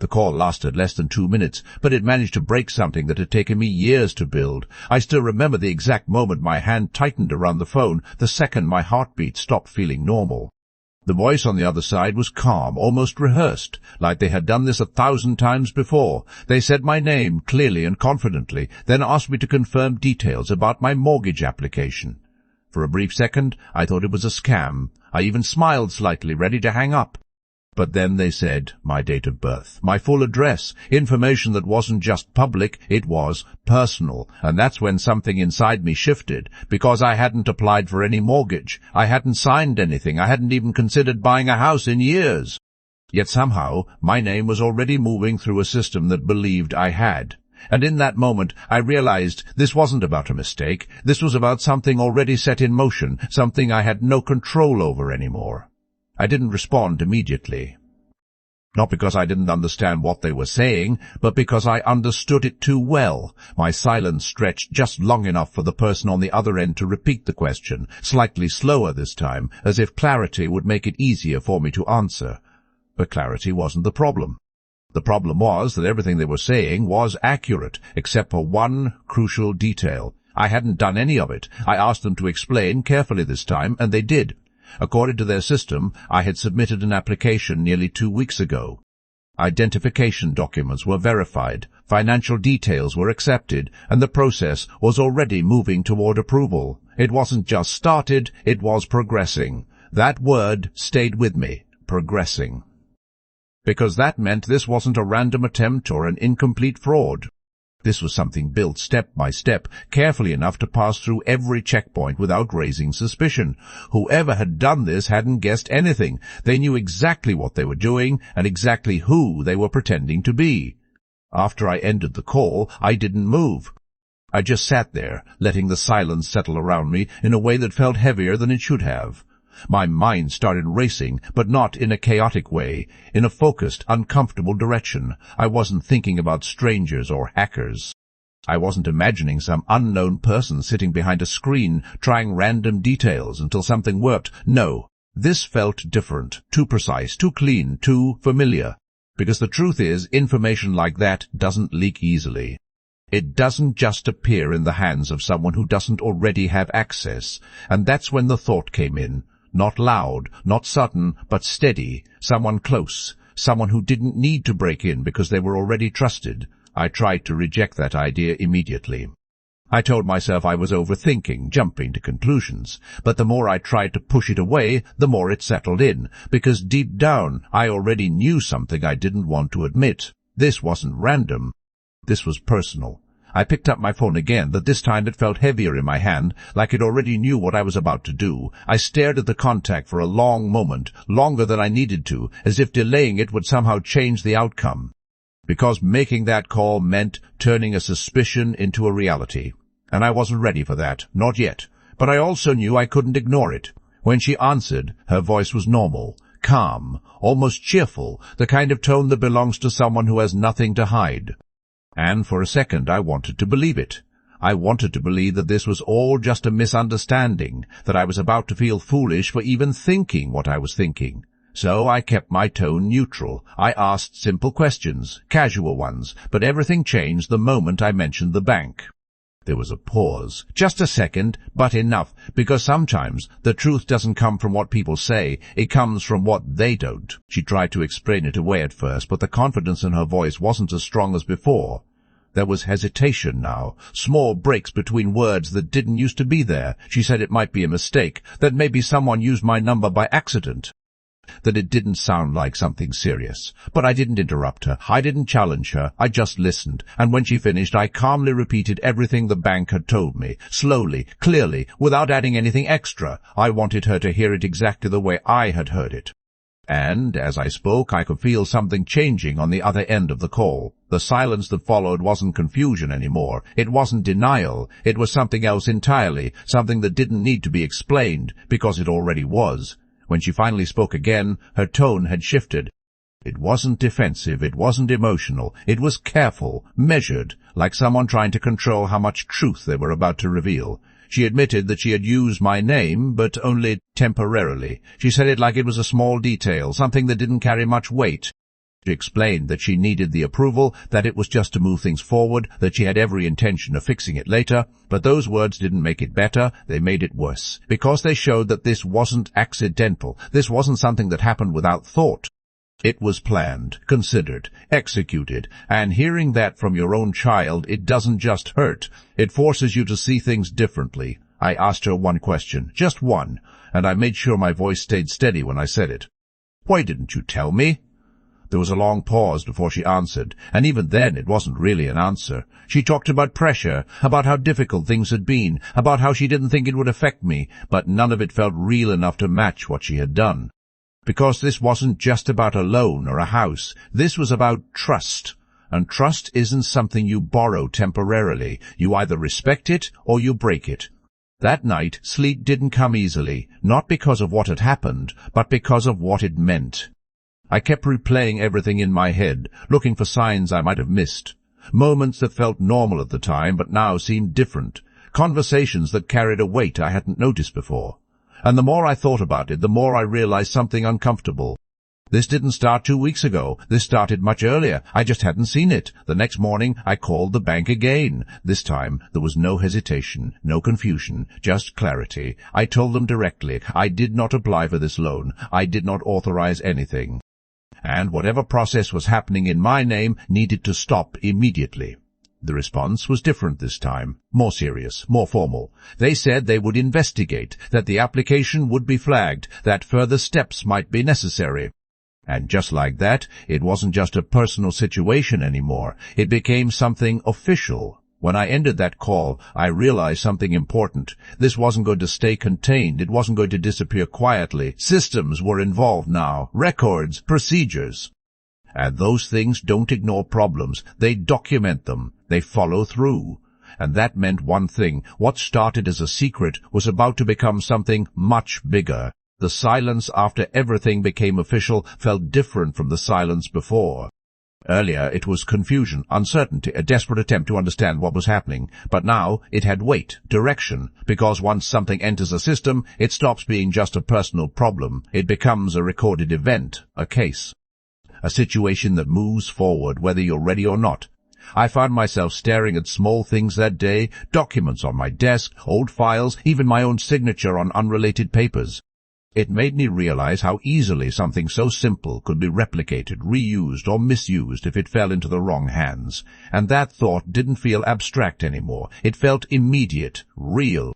The call lasted less than 2 minutes, but it managed to break something that had taken me years to build. I still remember the exact moment my hand tightened around the phone, the second my heartbeat stopped feeling normal. The voice on the other side was calm, almost rehearsed, like they had done this 1,000 times before. They said my name clearly and confidently, then asked me to confirm details about my mortgage application. For a brief second, I thought it was a scam. I even smiled slightly, ready to hang up. But then they said my date of birth, my full address, information that wasn't just public, it was personal. And that's when something inside me shifted, because I hadn't applied for any mortgage. I hadn't signed anything. I hadn't even considered buying a house in years. Yet somehow my name was already moving through a system that believed I had. And in that moment I realized this wasn't about a mistake. This was about something already set in motion, something I had no control over anymore. I didn't respond immediately. Not because I didn't understand what they were saying, but because I understood it too well. My silence stretched just long enough for the person on the other end to repeat the question, slightly slower this time, as if clarity would make it easier for me to answer. But clarity wasn't the problem. The problem was that everything they were saying was accurate, except for one crucial detail. I hadn't done any of it. I asked them to explain carefully this time, and they did. According to their system, I had submitted an application nearly 2 weeks ago. Identification documents were verified, financial details were accepted, and the process was already moving toward approval. It wasn't just started, it was progressing. That word stayed with me, progressing. Because that meant this wasn't a random attempt or an incomplete fraud. This was something built step by step, carefully enough to pass through every checkpoint without raising suspicion. Whoever had done this hadn't guessed anything. They knew exactly what they were doing and exactly who they were pretending to be. After I ended the call, I didn't move. I just sat there, letting the silence settle around me in a way that felt heavier than it should have. My mind started racing, but not in a chaotic way, in a focused, uncomfortable direction. I wasn't thinking about strangers or hackers. I wasn't imagining some unknown person sitting behind a screen, trying random details until something worked. No, this felt different, too precise, too clean, too familiar. Because the truth is, information like that doesn't leak easily. It doesn't just appear in the hands of someone who doesn't already have access. And that's when the thought came in. Not loud, not sudden, but steady, someone close, someone who didn't need to break in because they were already trusted. I tried to reject that idea immediately. I told myself I was overthinking, jumping to conclusions, but the more I tried to push it away, the more it settled in, because deep down I already knew something I didn't want to admit. This wasn't random. This was personal. I picked up my phone again, but this time it felt heavier in my hand, like it already knew what I was about to do. I stared at the contact for a long moment, longer than I needed to, as if delaying it would somehow change the outcome. Because making that call meant turning a suspicion into a reality. And I wasn't ready for that, not yet. But I also knew I couldn't ignore it. When she answered, her voice was normal, calm, almost cheerful, the kind of tone that belongs to someone who has nothing to hide. And for a second I wanted to believe it. I wanted to believe that this was all just a misunderstanding, that I was about to feel foolish for even thinking what I was thinking. So I kept my tone neutral. I asked simple questions, casual ones, but everything changed the moment I mentioned the bank. There was a pause, just a second, but enough, because sometimes the truth doesn't come from what people say, it comes from what they don't. She tried to explain it away at first, but the confidence in her voice wasn't as strong as before. There was hesitation now, small breaks between words that didn't used to be there. She said it might be a mistake, that maybe someone used my number by accident, that it didn't sound like something serious. But I didn't interrupt her. I didn't challenge her. I just listened. And when she finished, I calmly repeated everything the bank had told me, slowly, clearly, without adding anything extra. I wanted her to hear it exactly the way I had heard it. And, as I spoke, I could feel something changing on the other end of the call. The silence that followed wasn't confusion anymore. It wasn't denial. It was something else entirely, something that didn't need to be explained, because it already was. When she finally spoke again, her tone had shifted. It wasn't defensive, it wasn't emotional, it was careful, measured, like someone trying to control how much truth they were about to reveal. She admitted that she had used my name, but only temporarily. She said it like it was a small detail, something that didn't carry much weight. She explained that she needed the approval, that it was just to move things forward, that she had every intention of fixing it later, but those words didn't make it better, they made it worse, because they showed that this wasn't accidental, this wasn't something that happened without thought. It was planned, considered, executed, and hearing that from your own child, it doesn't just hurt, it forces you to see things differently. I asked her one question, just one, and I made sure my voice stayed steady when I said it. "Why didn't you tell me?" There was a long pause before she answered, and even then it wasn't really an answer. She talked about pressure, about how difficult things had been, about how she didn't think it would affect me, but none of it felt real enough to match what she had done. Because this wasn't just about a loan or a house, this was about trust. And trust isn't something you borrow temporarily. You either respect it or you break it. That night, sleep didn't come easily, not because of what had happened, but because of what it meant. I kept replaying everything in my head, looking for signs I might have missed. Moments that felt normal at the time, but now seemed different. Conversations that carried a weight I hadn't noticed before. And the more I thought about it, the more I realized something uncomfortable. This didn't start 2 weeks ago. This started much earlier. I just hadn't seen it. The next morning, I called the bank again. This time, there was no hesitation, no confusion, just clarity. I told them directly, I did not apply for this loan. I did not authorize anything. And whatever process was happening in my name needed to stop immediately. The response was different this time, more serious, more formal. They said they would investigate, that the application would be flagged, that further steps might be necessary. And just like that, it wasn't just a personal situation anymore. It became something official. When I ended that call, I realized something important. This wasn't going to stay contained. It wasn't going to disappear quietly. Systems were involved now. Records, procedures. And those things don't ignore problems. They document them. They follow through. And that meant one thing. What started as a secret was about to become something much bigger. The silence after everything became official felt different from the silence before. Earlier it was confusion, uncertainty, a desperate attempt to understand what was happening. But now it had weight, direction, because once something enters a system, it stops being just a personal problem. It becomes a recorded event, a case. A situation that moves forward, whether you're ready or not. I found myself staring at small things that day, documents on my desk, old files, even my own signature on unrelated papers. It made me realize how easily something so simple could be replicated, reused, or misused if it fell into the wrong hands. And that thought didn't feel abstract anymore. It felt immediate, real.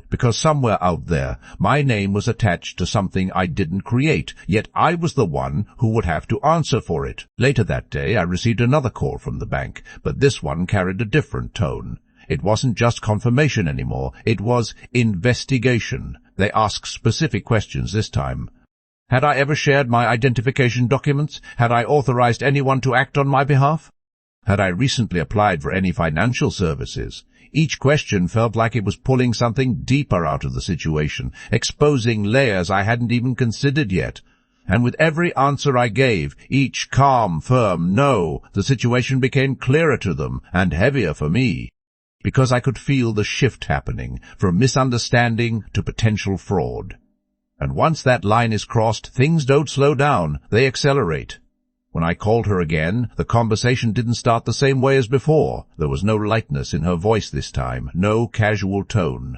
Because somewhere out there, my name was attached to something I didn't create, yet I was the one who would have to answer for it. Later that day, I received another call from the bank, but this one carried a different tone. It wasn't just confirmation anymore. It was investigation. They asked specific questions this time. Had I ever shared my identification documents? Had I authorized anyone to act on my behalf? Had I recently applied for any financial services? Each question felt like it was pulling something deeper out of the situation, exposing layers I hadn't even considered yet. And with every answer I gave, each calm, firm no, the situation became clearer to them and heavier for me. Because I could feel the shift happening, from misunderstanding to potential fraud. And once that line is crossed, things don't slow down, they accelerate. When I called her again, the conversation didn't start the same way as before. There was no lightness in her voice this time, no casual tone.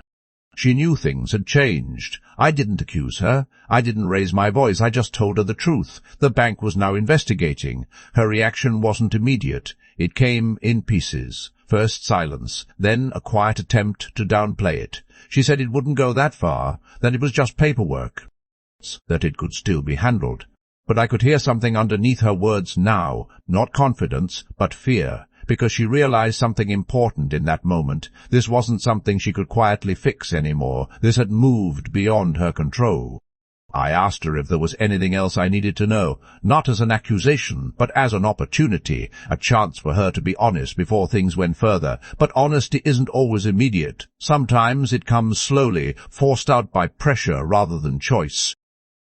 She knew things had changed. I didn't accuse her. I didn't raise my voice. I just told her the truth. The bank was now investigating. Her reaction wasn't immediate. It came in pieces. First silence, then a quiet attempt to downplay it. She said it wouldn't go that far, that it was just paperwork, that it could still be handled. But I could hear something underneath her words now, not confidence, but fear, because she realized something important in that moment. This wasn't something she could quietly fix anymore. This had moved beyond her control. I asked her if there was anything else I needed to know, not as an accusation, but as an opportunity, a chance for her to be honest before things went further. But honesty isn't always immediate. Sometimes it comes slowly, forced out by pressure rather than choice.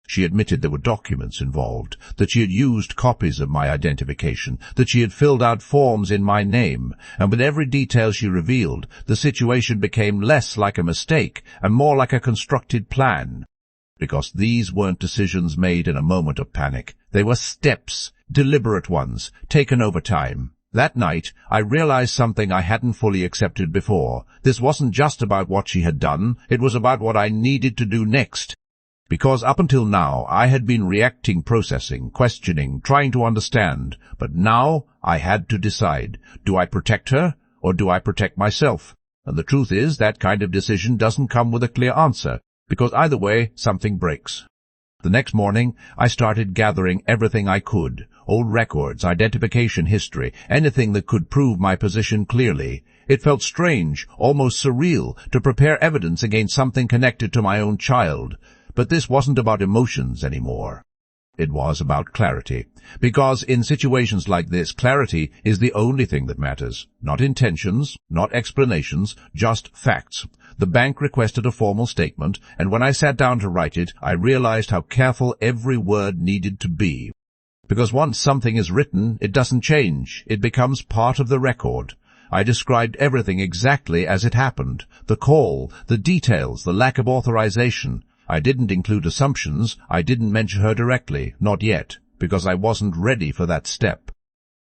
She admitted there were documents involved, that she had used copies of my identification, that she had filled out forms in my name, and with every detail she revealed, the situation became less like a mistake and more like a constructed plan. Because these weren't decisions made in a moment of panic. They were steps, deliberate ones, taken over time. That night, I realized something I hadn't fully accepted before. This wasn't just about what she had done, it was about what I needed to do next. Because up until now, I had been reacting, processing, questioning, trying to understand. But now, I had to decide. Do I protect her, or do I protect myself? And the truth is, that kind of decision doesn't come with a clear answer, because either way, something breaks. The next morning, I started gathering everything I could. Old records, identification history, anything that could prove my position clearly. It felt strange, almost surreal, to prepare evidence against something connected to my own child. But this wasn't about emotions anymore. It was about clarity. Because in situations like this, clarity is the only thing that matters. Not intentions, not explanations, just facts. The bank requested a formal statement, and when I sat down to write it, I realized how careful every word needed to be. Because once something is written, it doesn't change. It becomes part of the record. I described everything exactly as it happened. The call, the details, the lack of authorization. I didn't include assumptions. I didn't mention her directly, not yet, because I wasn't ready for that step.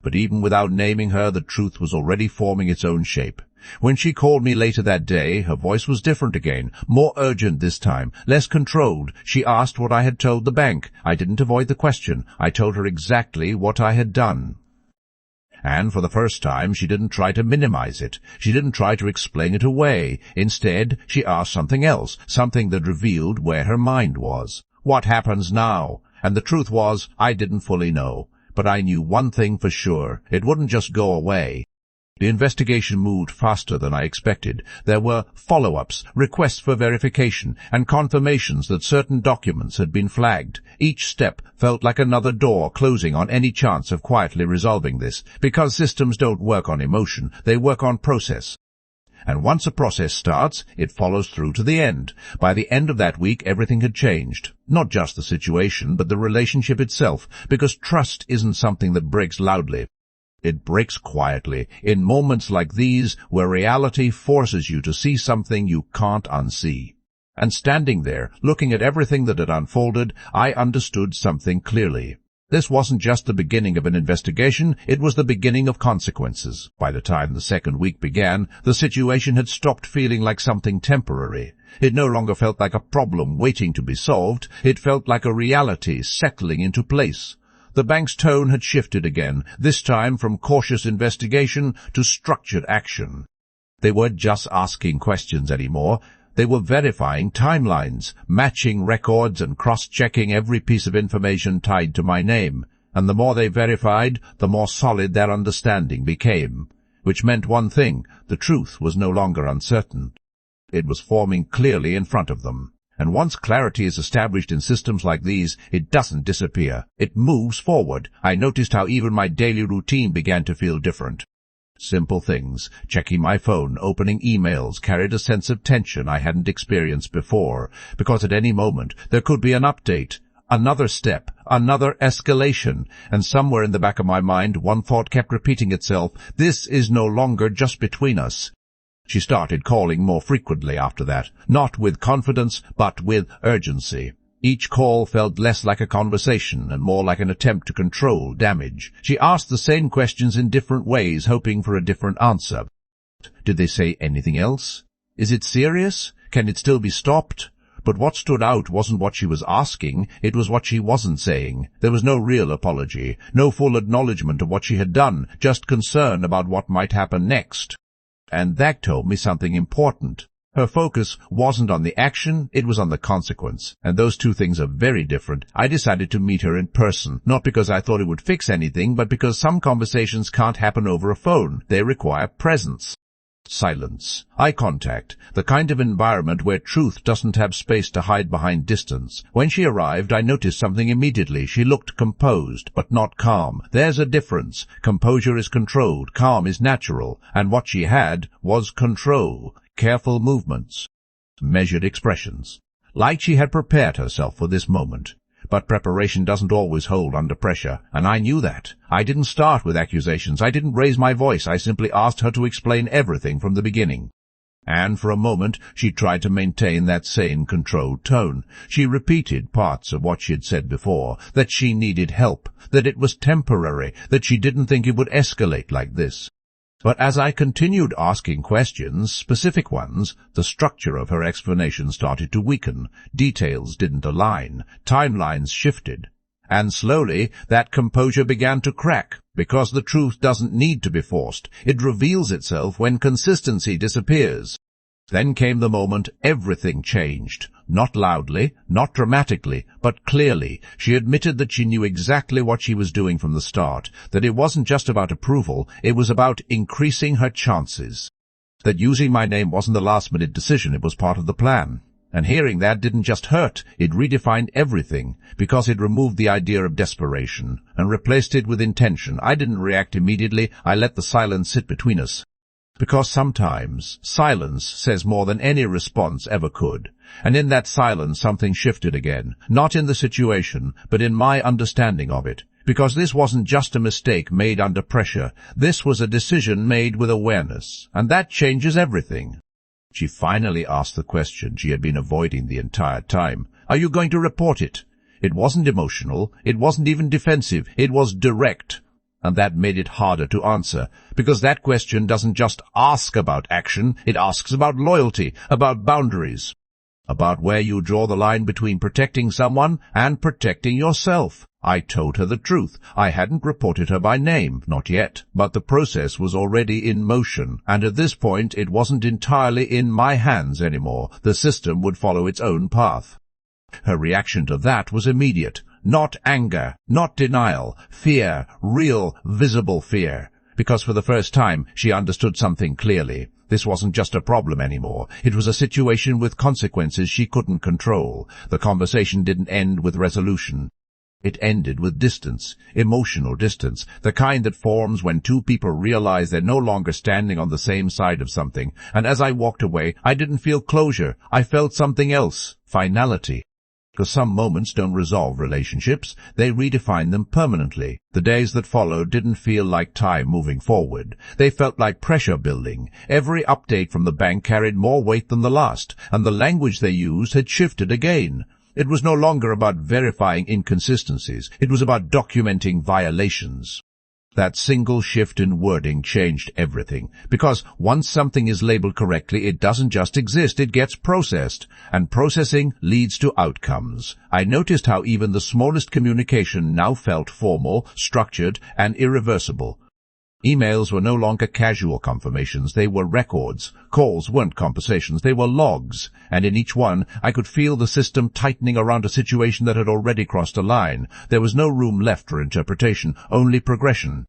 But even without naming her, the truth was already forming its own shape. When she called me later that day, her voice was different again, more urgent this time, less controlled. She asked what I had told the bank. I didn't avoid the question. I told her exactly what I had done. And for the first time, she didn't try to minimize it. She didn't try to explain it away. Instead, she asked something else, something that revealed where her mind was. What happens now? And the truth was, I didn't fully know. But I knew one thing for sure. It wouldn't just go away. The investigation moved faster than I expected. There were follow-ups, requests for verification, and confirmations that certain documents had been flagged. Each step felt like another door closing on any chance of quietly resolving this, because systems don't work on emotion, they work on process. And once a process starts, it follows through to the end. By the end of that week, everything had changed. Not just the situation, but the relationship itself, because trust isn't something that breaks loudly. It breaks quietly, in moments like these where reality forces you to see something you can't unsee. And standing there, looking at everything that had unfolded, I understood something clearly. This wasn't just the beginning of an investigation, it was the beginning of consequences. By the time the second week began, the situation had stopped feeling like something temporary. It no longer felt like a problem waiting to be solved, it felt like a reality settling into place. The bank's tone had shifted again, this time from cautious investigation to structured action. They weren't just asking questions anymore. They were verifying timelines, matching records and cross-checking every piece of information tied to my name. And the more they verified, the more solid their understanding became. Which meant one thing, the truth was no longer uncertain. It was forming clearly in front of them. And once clarity is established in systems like these, it doesn't disappear. It moves forward. I noticed how even my daily routine began to feel different. Simple things, checking my phone, opening emails, carried a sense of tension I hadn't experienced before, because at any moment there could be an update, another step, another escalation, and somewhere in the back of my mind one thought kept repeating itself, this is no longer just between us. She started calling more frequently after that, not with confidence, but with urgency. Each call felt less like a conversation and more like an attempt to control damage. She asked the same questions in different ways, hoping for a different answer. Did they say anything else? Is it serious? Can it still be stopped? But what stood out wasn't what she was asking, it was what she wasn't saying. There was no real apology, no full acknowledgement of what she had done, just concern about what might happen next. And that told me something important. Her focus wasn't on the action, it was on the consequence. And those two things are very different. I decided to meet her in person, not because I thought it would fix anything, but because some conversations can't happen over a phone. They require presence. Silence, eye contact, the kind of environment where truth doesn't have space to hide behind distance. When she arrived, I noticed something immediately. She looked composed, but not calm. There's a difference. Composure is controlled, calm is natural, and what she had was control, careful movements, measured expressions. Like she had prepared herself for this moment. But preparation doesn't always hold under pressure, and I knew that. I didn't start with accusations. I didn't raise my voice. I simply asked her to explain everything from the beginning. And for a moment she tried to maintain that same controlled tone. She repeated parts of what she had said before, that she needed help, that it was temporary, that she didn't think it would escalate like this. But as I continued asking questions, specific ones, the structure of her explanation started to weaken. Details didn't align. Timelines shifted. And slowly that composure began to crack, because the truth doesn't need to be forced. It reveals itself when consistency disappears. Then came the moment everything changed. Not loudly, not dramatically, but clearly. She admitted that she knew exactly what she was doing from the start, that it wasn't just about approval, it was about increasing her chances. That using my name wasn't a last-minute decision, it was part of the plan. And hearing that didn't just hurt, it redefined everything, because it removed the idea of desperation and replaced it with intention. I didn't react immediately, I let the silence sit between us. Because sometimes silence says more than any response ever could. And in that silence something shifted again, not in the situation, but in my understanding of it. Because this wasn't just a mistake made under pressure, this was a decision made with awareness, and that changes everything. She finally asked the question she had been avoiding the entire time. Are you going to report it? It wasn't emotional, it wasn't even defensive, it was direct. And that made it harder to answer, because that question doesn't just ask about action, it asks about loyalty, about boundaries, about where you draw the line between protecting someone and protecting yourself. I told her the truth. I hadn't reported her by name, not yet, but the process was already in motion, and at this point it wasn't entirely in my hands anymore. The system would follow its own path. Her reaction to that was immediate. Not anger, not denial, fear, real, visible fear. Because for the first time she understood something clearly. This wasn't just a problem anymore. It was a situation with consequences she couldn't control. The conversation didn't end with resolution. It ended with distance, emotional distance, the kind that forms when two people realize they're no longer standing on the same side of something. And as I walked away, I didn't feel closure. I felt something else, finality. Because some moments don't resolve relationships, they redefine them permanently. The days that followed didn't feel like time moving forward. They felt like pressure building. Every update from the bank carried more weight than the last, and the language they used had shifted again. It was no longer about verifying inconsistencies. It was about documenting violations. That single shift in wording changed everything, because once something is labeled correctly, it doesn't just exist, it gets processed, and processing leads to outcomes. I noticed how even the smallest communication now felt formal, structured, and irreversible. Emails were no longer casual confirmations, they were records. Calls weren't conversations, they were logs, and in each one I could feel the system tightening around a situation that had already crossed a line. There was no room left for interpretation, only progression.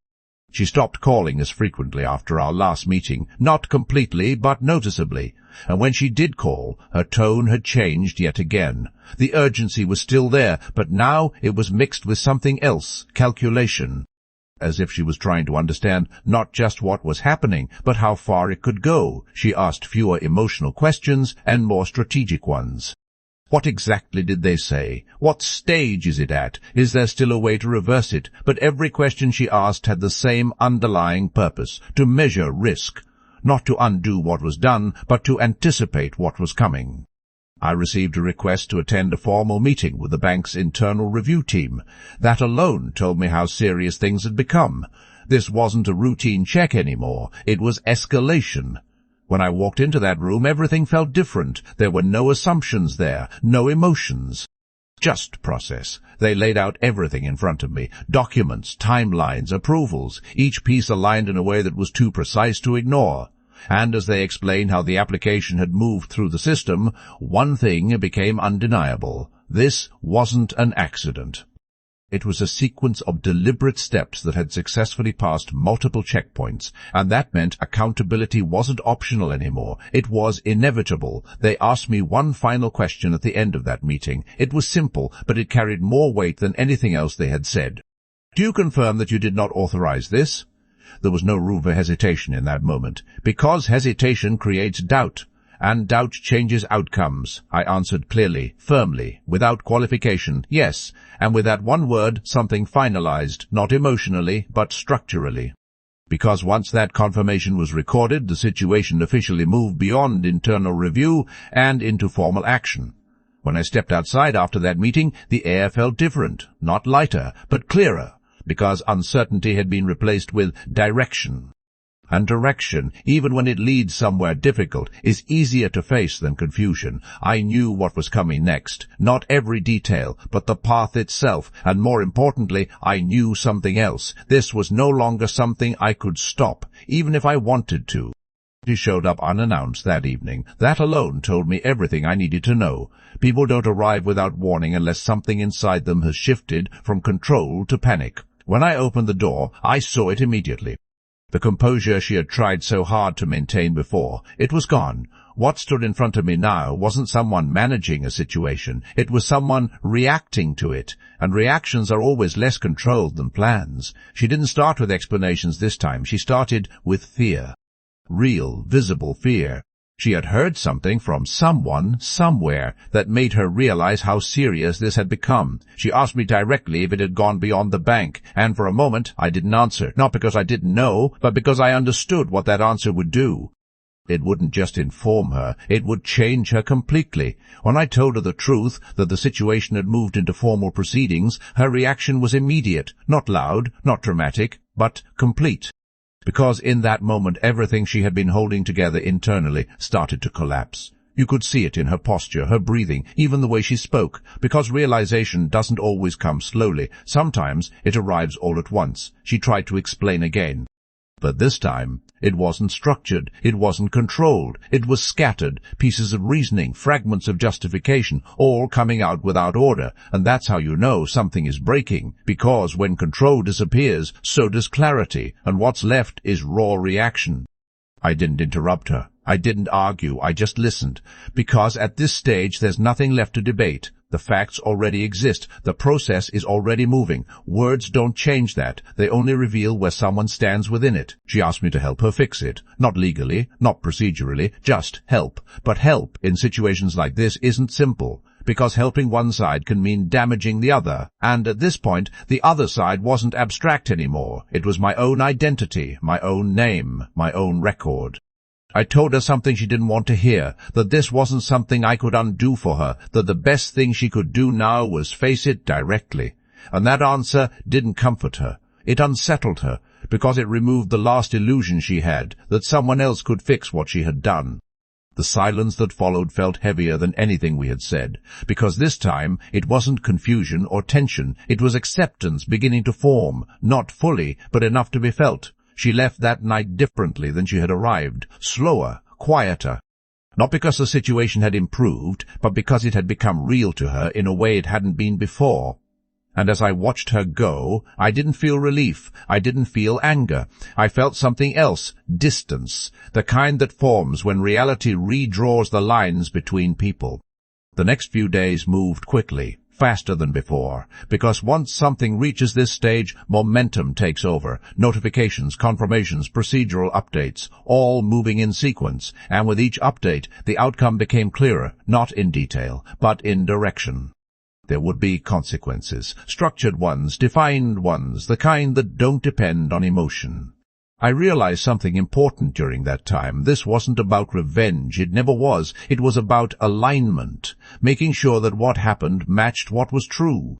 She stopped calling as frequently after our last meeting, not completely, but noticeably. And when she did call, her tone had changed yet again. The urgency was still there, but now it was mixed with something else, calculation. As if she was trying to understand not just what was happening, but how far it could go. She asked fewer emotional questions and more strategic ones. What exactly did they say? What stage is it at? Is there still a way to reverse it? But every question she asked had the same underlying purpose, to measure risk. Not to undo what was done, but to anticipate what was coming. I received a request to attend a formal meeting with the bank's internal review team. That alone told me how serious things had become. This wasn't a routine check anymore. It was escalation. When I walked into that room, everything felt different. There were no assumptions there, no emotions. Just process. They laid out everything in front of me. Documents, timelines, approvals, each piece aligned in a way that was too precise to ignore. And as they explained how the application had moved through the system, one thing became undeniable. This wasn't an accident. It was a sequence of deliberate steps that had successfully passed multiple checkpoints, and that meant accountability wasn't optional anymore. It was inevitable. They asked me one final question at the end of that meeting. It was simple, but it carried more weight than anything else they had said. Do you confirm that you did not authorize this? There was no room for hesitation in that moment, because hesitation creates doubt, and doubt changes outcomes. I answered clearly, firmly, without qualification, yes, and with that one word something finalized, not emotionally, but structurally. because once that confirmation was recorded, the situation officially moved beyond internal review and into formal action. When I stepped outside after that meeting, the air felt different, not lighter, but clearer, because uncertainty had been replaced with direction. And direction, even when it leads somewhere difficult, is easier to face than confusion. I knew what was coming next, not every detail, but the path itself, and more importantly, I knew something else. This was no longer something I could stop, even if I wanted to. He showed up unannounced that evening. That alone told me everything I needed to know. People don't arrive without warning unless something inside them has shifted from control to panic. When I opened the door, I saw it immediately. The composure she had tried so hard to maintain before, it was gone. What stood in front of me now wasn't someone managing a situation. It was someone reacting to it, and reactions are always less controlled than plans. She didn't start with explanations this time. She started with fear. Real, visible fear. She had heard something from someone, somewhere, that made her realize how serious this had become. She asked me directly if it had gone beyond the bank, and for a moment I didn't answer, not because I didn't know, but because I understood what that answer would do. It wouldn't just inform her, it would change her completely. When I told her the truth, that the situation had moved into formal proceedings, her reaction was immediate, not loud, not dramatic, but complete. Because in that moment everything she had been holding together internally started to collapse. You could see it in her posture, her breathing, even the way she spoke, because realization doesn't always come slowly. Sometimes it arrives all at once. She tried to explain again. But this time, it wasn't structured, it wasn't controlled, it was scattered, pieces of reasoning, fragments of justification, all coming out without order, and that's how you know something is breaking, because when control disappears, so does clarity, and what's left is raw reaction. I didn't interrupt her. I didn't argue, I just listened, because at this stage there's nothing left to debate. The facts already exist. The process is already moving. Words don't change that. They only reveal where someone stands within it. She asked me to help her fix it. Not legally, not procedurally, just help. But help in situations like this isn't simple, because helping one side can mean damaging the other. And at this point, the other side wasn't abstract anymore. It was my own identity, my own name, my own record. I told her something she didn't want to hear, that this wasn't something I could undo for her, that the best thing she could do now was face it directly. And that answer didn't comfort her. It unsettled her, because it removed the last illusion she had, that someone else could fix what she had done. The silence that followed felt heavier than anything we had said, because this time it wasn't confusion or tension, it was acceptance beginning to form, not fully, but enough to be felt. She left that night differently than she had arrived, slower, quieter. Not because the situation had improved, but because it had become real to her in a way it hadn't been before. And as I watched her go, I didn't feel relief, I didn't feel anger. I felt something else, distance, the kind that forms when reality redraws the lines between people. The next few days moved quickly, faster than before, because once something reaches this stage, momentum takes over. Notifications, confirmations, procedural updates, all moving in sequence, and with each update, the outcome became clearer, not in detail, but in direction. There would be consequences, structured ones, defined ones, the kind that don't depend on emotion. I realized something important during that time. This wasn't about revenge. It never was. It was about alignment, making sure that what happened matched what was true.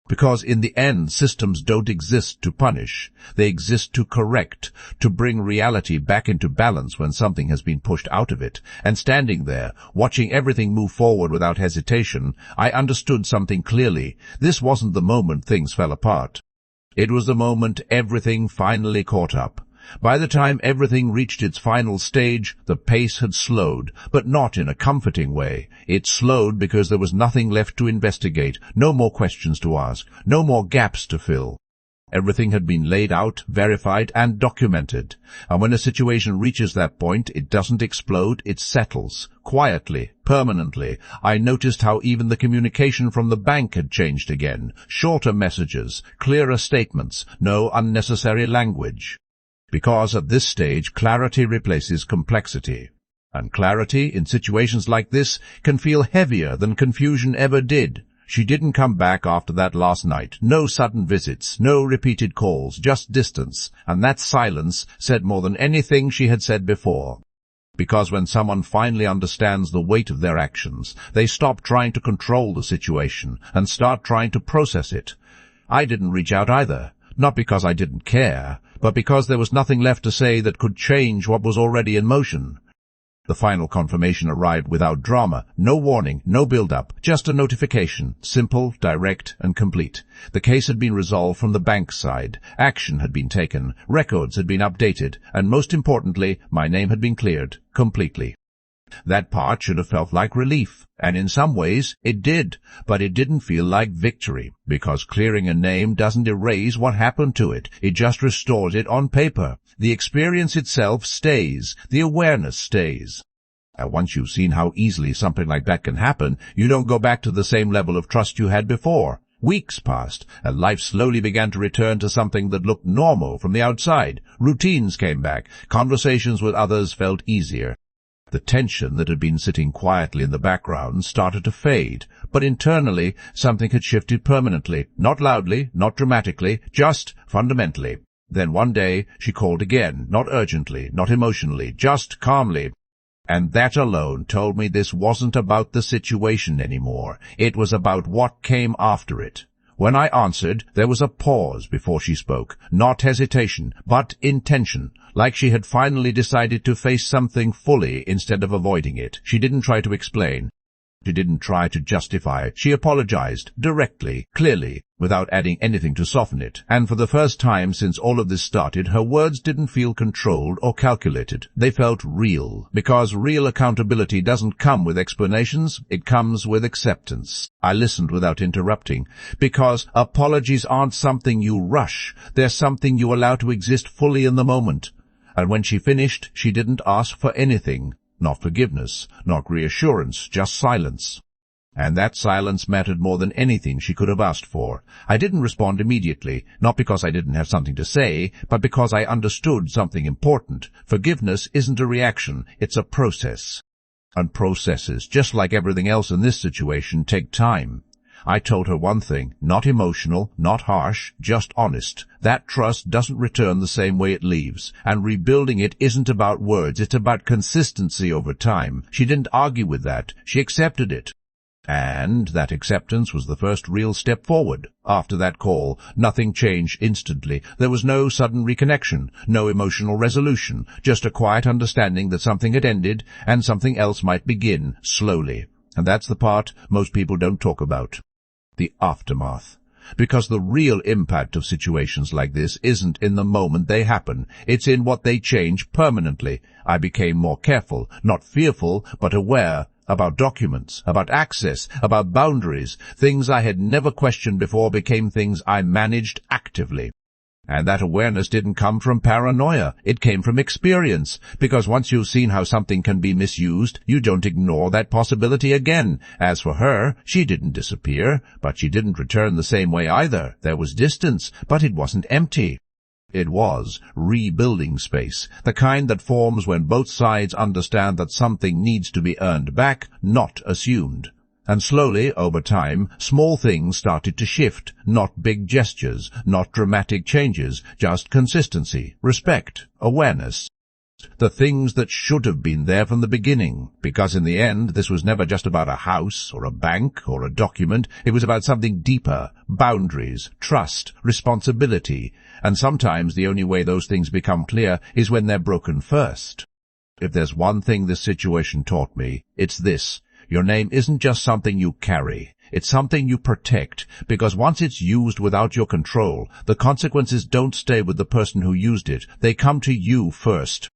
Because in the end, systems don't exist to punish. They exist to correct, to bring reality back into balance when something has been pushed out of it. And standing there, watching everything move forward without hesitation, I understood something clearly. This wasn't the moment things fell apart. It was the moment everything finally caught up. By the time everything reached its final stage, the pace had slowed, but not in a comforting way. It slowed because there was nothing left to investigate, no more questions to ask, no more gaps to fill. Everything had been laid out, verified, and documented. And when a situation reaches that point, it doesn't explode, it settles, quietly, permanently. I noticed how even the communication from the bank had changed again. Shorter messages, clearer statements, no unnecessary language. Because at this stage, clarity replaces complexity. And clarity, in situations like this, can feel heavier than confusion ever did. She didn't come back after that last night. No sudden visits, no repeated calls, just distance, and that silence said more than anything she had said before. Because when someone finally understands the weight of their actions, they stop trying to control the situation and start trying to process it. I didn't reach out either, not because I didn't care, but because there was nothing left to say that could change what was already in motion. The final confirmation arrived without drama, no warning, no build-up, just a notification, simple, direct, and complete. The case had been resolved from the bank's side, action had been taken, records had been updated, and most importantly, my name had been cleared, completely. That part should have felt like relief, and in some ways it did, but it didn't feel like victory, because clearing a name doesn't erase what happened to it, it just restores it on paper. The experience itself stays, the awareness stays. And once you've seen how easily something like that can happen, you don't go back to the same level of trust you had before. Weeks passed, and life slowly began to return to something that looked normal from the outside. Routines came back, conversations with others felt easier. The tension that had been sitting quietly in the background started to fade, but internally something had shifted permanently, not loudly, not dramatically, just fundamentally. Then one day she called again, not urgently, not emotionally, just calmly. And that alone told me this wasn't about the situation anymore. It was about what came after it. When I answered, there was a pause before she spoke, not hesitation, but intention, like she had finally decided to face something fully instead of avoiding it. She didn't try to explain. She didn't try to justify it. She apologized, directly, clearly, without adding anything to soften it. And for the first time since all of this started, her words didn't feel controlled or calculated. They felt real, because real accountability doesn't come with explanations, it comes with acceptance. I listened without interrupting, because apologies aren't something you rush. They're something you allow to exist fully in the moment. And when she finished, she didn't ask for anything. Not forgiveness, not reassurance, just silence. And that silence mattered more than anything she could have asked for. I didn't respond immediately, not because I didn't have something to say, but because I understood something important. Forgiveness isn't a reaction, it's a process. And processes, just like everything else in this situation, take time. I told her one thing, not emotional, not harsh, just honest. That trust doesn't return the same way it leaves, and rebuilding it isn't about words, it's about consistency over time. She didn't argue with that, she accepted it. And that acceptance was the first real step forward. After that call, nothing changed instantly. There was no sudden reconnection, no emotional resolution, just a quiet understanding that something had ended and something else might begin, slowly. And that's the part most people don't talk about. The aftermath. Because the real impact of situations like this isn't in the moment they happen, it's in what they change permanently. I became more careful, not fearful, but aware, about documents, about access, about boundaries. Things I had never questioned before became things I managed actively. And that awareness didn't come from paranoia. It came from experience. Because once you've seen how something can be misused, you don't ignore that possibility again. As for her, she didn't disappear, but she didn't return the same way either. There was distance, but it wasn't empty. It was rebuilding space, the kind that forms when both sides understand that something needs to be earned back, not assumed. And slowly, over time, small things started to shift, not big gestures, not dramatic changes, just consistency, respect, awareness. The things that should have been there from the beginning, because in the end this was never just about a house or a bank or a document, it was about something deeper, boundaries, trust, responsibility, and sometimes the only way those things become clear is when they're broken first. If there's one thing this situation taught me, it's this. Your name isn't just something you carry. It's something you protect, because once it's used without your control, the consequences don't stay with the person who used it. They come to you first.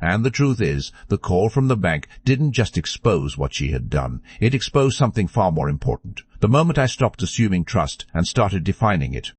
And the truth is, the call from the bank didn't just expose what she had done. It exposed something far more important. The moment I stopped assuming trust and started defining it.